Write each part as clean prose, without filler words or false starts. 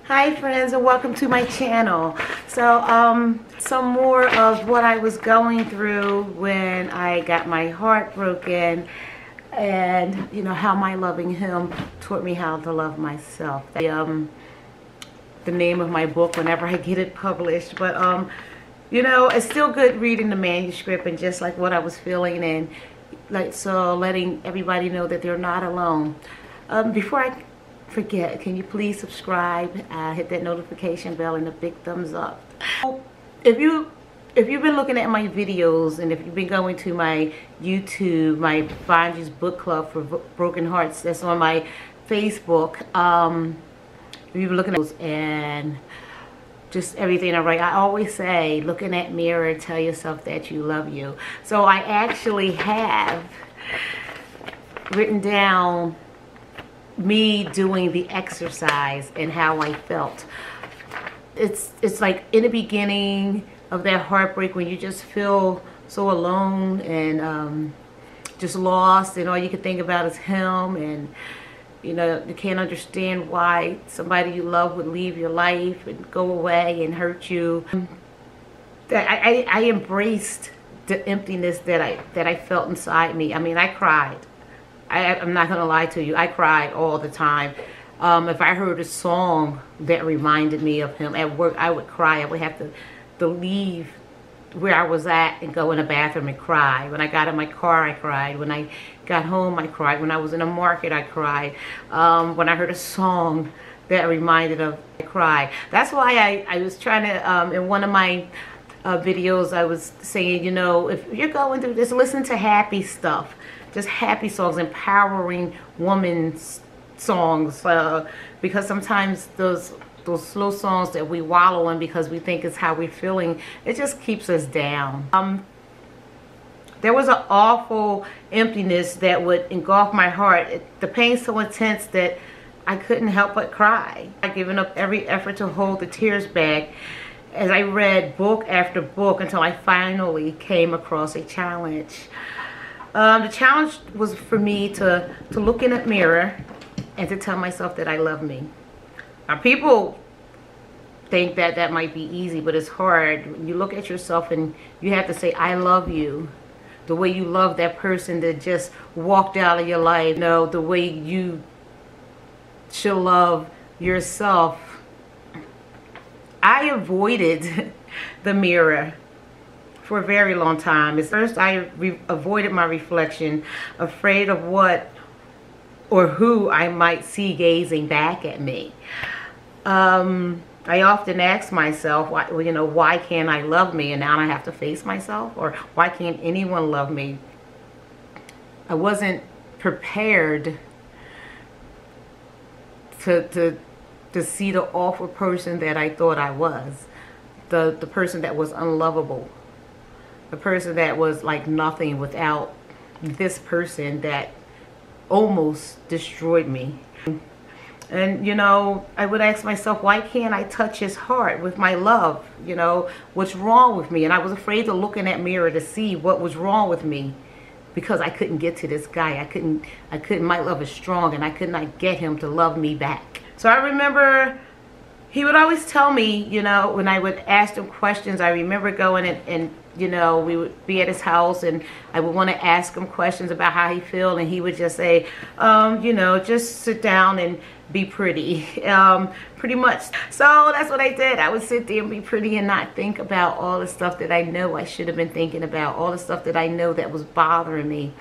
Hi friends, and welcome to my channel. So some more of what I was going through when I got my heart broken, and you know how my loving him taught me how to love myself. The name of my book whenever I get it published, but you know, it's still good reading the manuscript and just like what I was feeling, and like so letting everybody know that they're not alone. Before I forget, can you please subscribe, hit that notification bell and a big thumbs up. If you've been looking at my videos, and if you've been going to my YouTube, my Bonji's book club for broken hearts, that's on my Facebook, if you've been looking at those and just everything I write, I always say look in that mirror and tell yourself that you love you. So I actually have written down me doing the exercise and how I felt. It's like in the beginning of that heartbreak when you just feel so alone and just lost, and all you can think about is him, and you know you can't understand why somebody you love would leave your life and go away and hurt you. I embraced the emptiness that I felt inside me. I mean, I cried. I'm not gonna lie to you, I cried all the time. If I heard a song that reminded me of him at work, I would cry. I would have to leave where I was at and go in the bathroom and cry. When I got in my car, I cried. When I got home, I cried. When I was in a market, I cried. When I heard a song that reminded of, I cried. That's why I was trying to, in one of my videos, I was saying, you know, if you're going through this, listen to happy stuff. Just happy songs, empowering women's songs, because sometimes those slow songs that we wallow in because we think it's how we're feeling, it just keeps us down. There was an awful emptiness that would engulf my heart. The pain so intense that I couldn't help but cry. I'd given up every effort to hold the tears back as I read book after book until I finally came across a challenge. The challenge was for me to look in a mirror and to tell myself that I love me. Now, people think that that might be easy, but it's hard. When you look at yourself and you have to say, I love you, the way you love that person that just walked out of your life, you know, the way you should love yourself. I avoided the mirror for a very long time. At first, I avoided my reflection, afraid of what or who I might see gazing back at me. I often ask myself, why can't I love me? And now I have to face myself. Or why can't anyone love me? I wasn't prepared to see the awful person that I thought I was. The person that was unlovable. The person that was like nothing without this person that almost destroyed me. And you know, I would ask myself, why can't I touch his heart with my love? You know, what's wrong with me? And I was afraid to look in that mirror to see what was wrong with me, because I couldn't get to this guy. I couldn't, my love is strong, and I could not get him to love me back. So I remember he would always tell me, you know, when I would ask him questions, I remember going and you know, we would be at his house and I would want to ask him questions about how he felt, and he would just say, you know, just sit down and be pretty, pretty much. So that's what I did. I would sit there and be pretty and not think about all the stuff that I know I should have been thinking about, all the stuff that I know that was bothering me.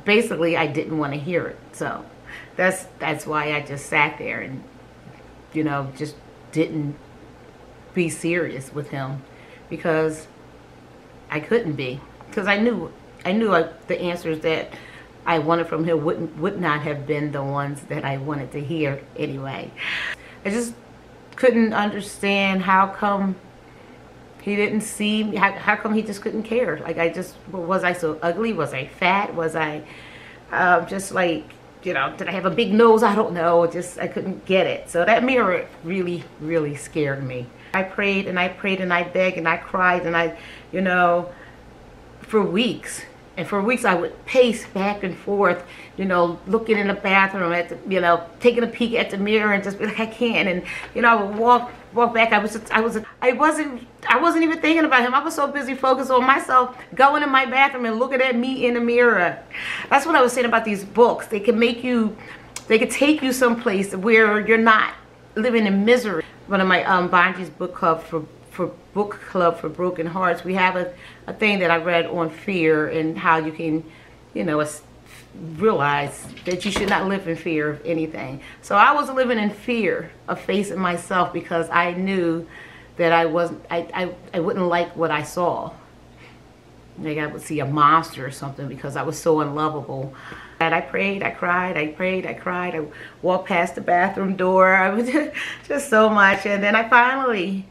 Basically, I didn't want to hear it. So that's why I just sat there and, you know, just didn't be serious with him, because I couldn't be, because I knew the answers that I wanted from him would not have been the ones that I wanted to hear anyway. I just couldn't understand how come he didn't see me, how come he just couldn't care. Like, was I so ugly? Was I fat? Was I just like, you know, did I have a big nose? I don't know. I couldn't get it. So that mirror really, really scared me. I prayed and I prayed and I begged and I cried and I, you know, for weeks. And for weeks I would pace back and forth, you know, looking in the bathroom at the, you know, taking a peek at the mirror and just be like, I can't. And, you know, I would walk back. I wasn't even thinking about him. I was so busy focused on myself, going in my bathroom and looking at me in the mirror. That's what I was saying about these books. They can take you someplace where you're not living in misery. One of my Bonji's book club for broken hearts, we have a thing that I read on fear and how you can, you know, realize that you should not live in fear of anything. So I was living in fear of facing myself because I knew that I wouldn't like what I saw. Like I would see a monster or something because I was so unlovable. And I prayed, I cried, I prayed, I cried. I walked past the bathroom door. I was just so much. And then I finally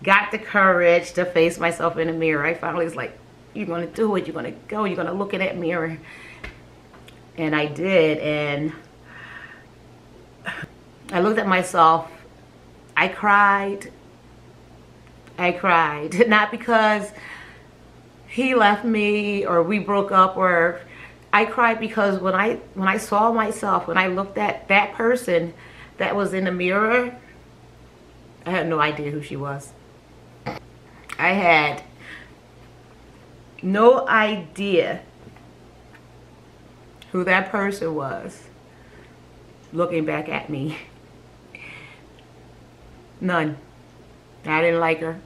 got the courage to face myself in the mirror. I finally was like, you're going to do it. You're going to go. You're going to look in that mirror. And I did. And I looked at myself. I cried. I cried. Not because he left me or we broke up, or I cried because when I saw myself, when I looked at that person that was in the mirror, I had no idea who she was. I had no idea who that person was looking back at me. None. I didn't like her.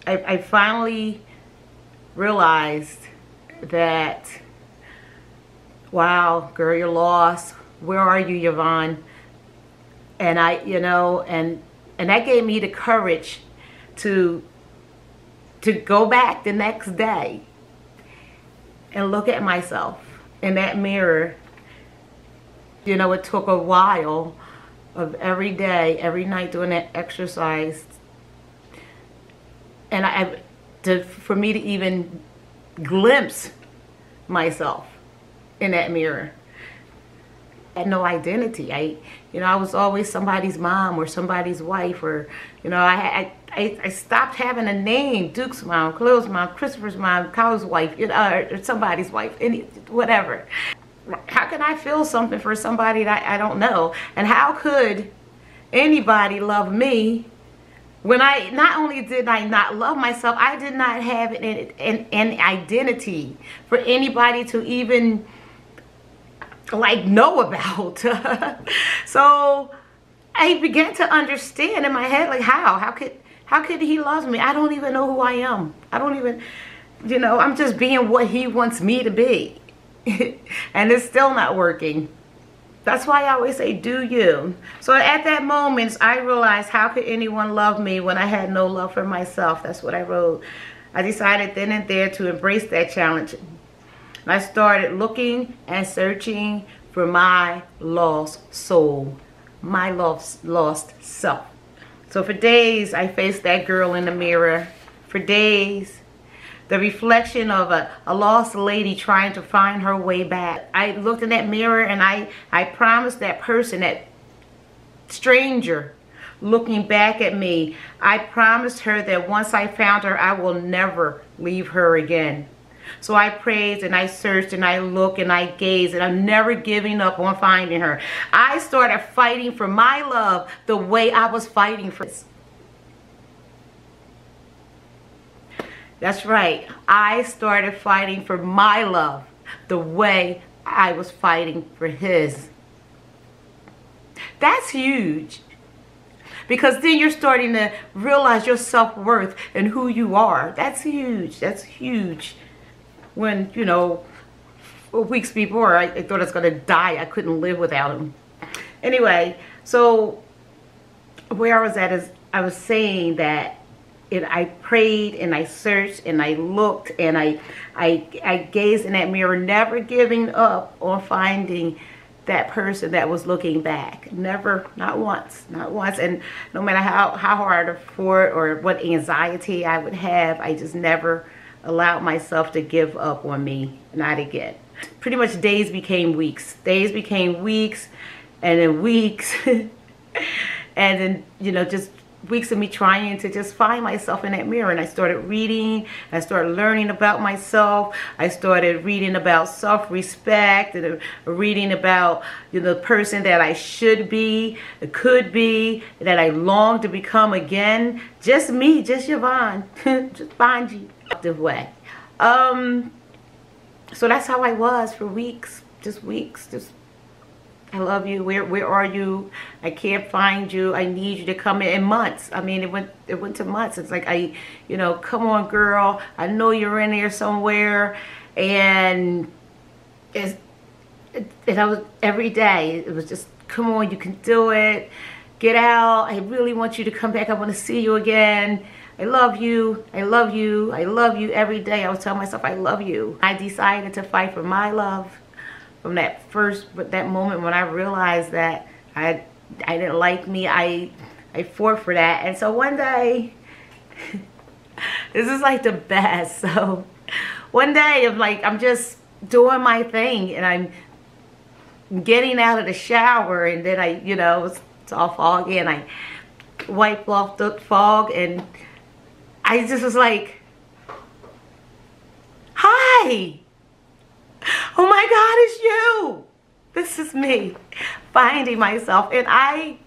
I finally realized that, wow, girl, you're lost. Where are you, Yvonne? And you know, and that gave me the courage to go back the next day and look at myself in that mirror. You know, it took a while of every day, every night doing that exercise, and for me to even glimpse myself in that mirror. I had no identity. I was always somebody's mom or somebody's wife, or, you know, I stopped having a name. Duke's mom, Khalil's mom, Christopher's mom, Kyle's wife, you know, or somebody's wife, whatever. How can I feel something for somebody that I don't know? And how could anybody love me when not only did I not love myself, I did not have an identity for anybody to even like know about. So I began to understand in my head, like, how could he love me? I don't even know who I am. I don't even, you know, I'm just being what he wants me to be. And it's still not working. That's why I always say, do you. So at that moment, I realized, how could anyone love me when I had no love for myself? That's what I wrote. I decided then and there to embrace that challenge. I started looking and searching for my lost soul, my lost self. So for days, I faced that girl in the mirror. For days, the reflection of a lost lady trying to find her way back. I looked in that mirror and I promised that person, that stranger looking back at me, I promised her that once I found her, I will never leave her again. So I prayed and I searched and I looked and I gazed, and I'm never giving up on finding her. I started fighting for my love the way I was fighting for this. That's right. I started fighting for my love the way I was fighting for his. That's huge. Because then you're starting to realize your self-worth and who you are. That's huge. That's huge. When, you know, weeks before, I thought I was going to die. I couldn't live without him. Anyway, so where I was at is, I was saying that I prayed and I searched and I looked and I gazed in that mirror, never giving up on finding that person that was looking back. Never, not once, not once. And no matter how hard I fought or what anxiety I would have, I just never allowed myself to give up on me. Not again. Pretty much days became weeks. Days became weeks, and then weeks. And then, you know, just weeks of me trying to just find myself in that mirror, and I started reading, I started learning about myself. I started reading about self-respect, and reading about, you know, the person that I should be, could be, that I long to become again. Just me, just Yvonne, just Bonji. The way. So that's how I was for weeks, just I love you. Where are you? I can't find you. I need you to come in months. I mean, it went to months. It's like, you know, come on, girl. I know you're in there somewhere. And I was every day. It was just, come on, you can do it. Get out. I really want you to come back. I want to see you again. I love you. I love you. I love you every day. I was telling myself, I love you. I decided to fight for my love. From that moment when I realized that I didn't like me, I fought for that. And so one day, this is like the best. So one day I'm just doing my thing, and I'm getting out of the shower, and then you know, it's all foggy, and I wiped off the fog, and I just was like, hi. Oh my God, it's you. This is me finding myself, and I'm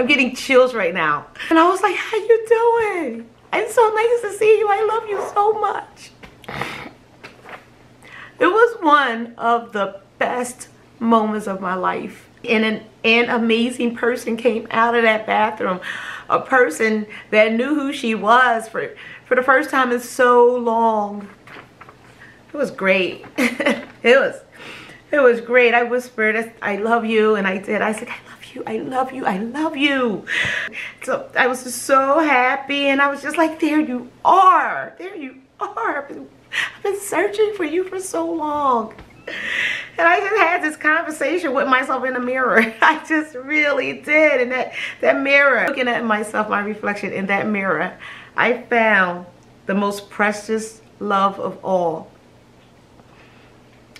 getting chills right now. And I was like, how you doing? It's so nice to see you. I love you so much. It was one of the best moments of my life. And an amazing person came out of that bathroom. A person that knew who she was for the first time in so long. It was great. It was great. I whispered, I love you, and I did. I said, I love you, I love you, I love you. So I was just so happy, and I was just like, there you are. There you are. I've been searching for you for so long. And I just had this conversation with myself in the mirror. I just really did. And that mirror, looking at myself, my reflection in that mirror, I found the most precious love of all.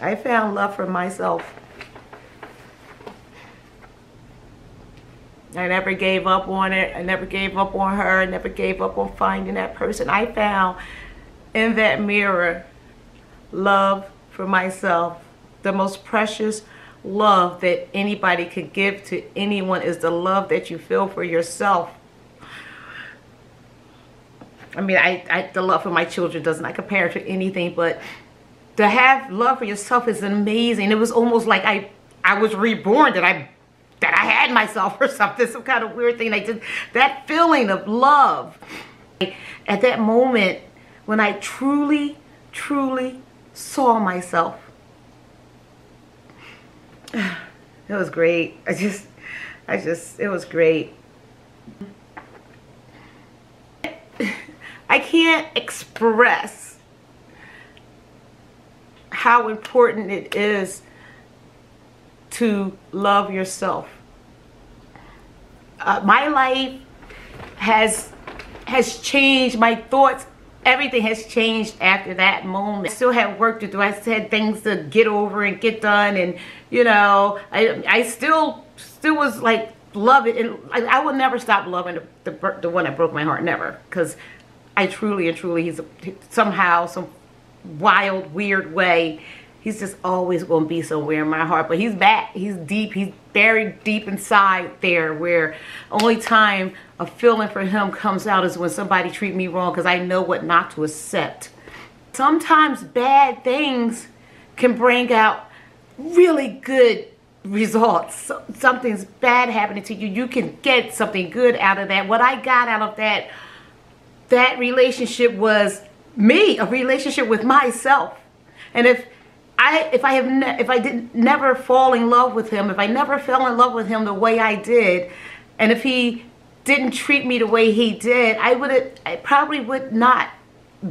I found love for myself. I never gave up on it. I never gave up on her. I never gave up on finding that person. I found in that mirror love for myself. The most precious love that anybody could give to anyone is the love that you feel for yourself. I mean, the love for my children does not compare to anything, but to have love for yourself is amazing. It was almost like I was reborn, that I had myself or something, some kind of weird thing. That feeling of love. At that moment when I truly, truly saw myself. It was great. It was great. I can't express how important it is to love yourself. My life has changed. My thoughts, everything has changed after that moment. I still had work to do. I still had things to get over and get done, and you know, I still was like love it, and I will never stop loving the one that broke my heart, never, because I truly and truly, he's somehow, some wild, weird way, he's just always going to be somewhere in my heart. But he's back. He's deep. He's buried deep inside there, where only time a feeling for him comes out is when somebody treat me wrong, because I know what not to accept. Sometimes bad things can bring out really good results. Something's bad happening to you, you can get something good out of that. What I got out of that relationship was me, a relationship with myself. And if I didn't never fall in love with him, if I never fell in love with him the way I did, and if he didn't treat me the way he did, I probably would not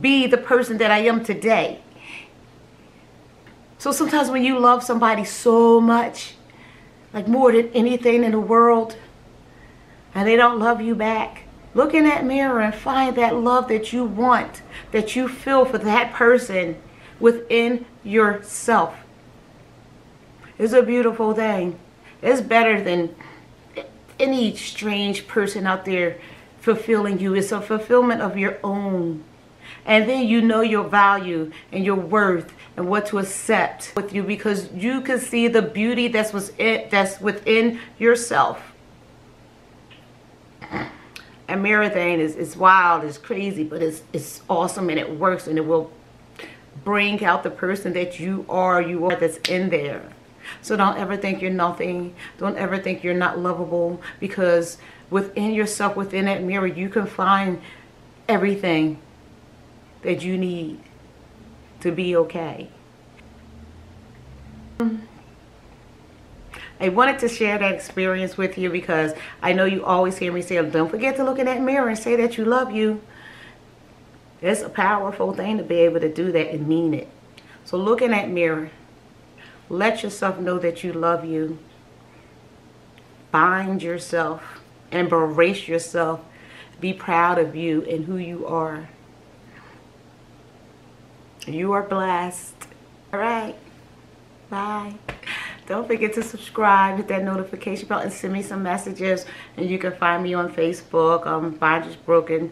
be the person that I am today. So sometimes when you love somebody so much, like more than anything in the world, and they don't love you back, look in that mirror and find that love that you want, that you feel for that person within yourself. It's a beautiful thing. It's better than any strange person out there fulfilling you. It's a fulfillment of your own. And then you know your value and your worth and what to accept with you, because you can see the beauty that's within yourself. And mirror thing is wild, it's crazy, but it's awesome, and it works, and it will bring out the person that you are that's in there. So don't ever think you're nothing. Don't ever think you're not lovable, because within yourself, within that mirror, you can find everything that you need to be okay. I wanted to share that experience with you because I know you always hear me say, don't forget to look in that mirror and say that you love you. It's a powerful thing to be able to do that and mean it. So look in that mirror. Let yourself know that you love you. Find yourself. Embrace yourself. Be proud of you and who you are. You are blessed. All right. Bye. Don't forget to subscribe, hit that notification bell, and send me some messages. And you can find me on Facebook, Bonji'sworld.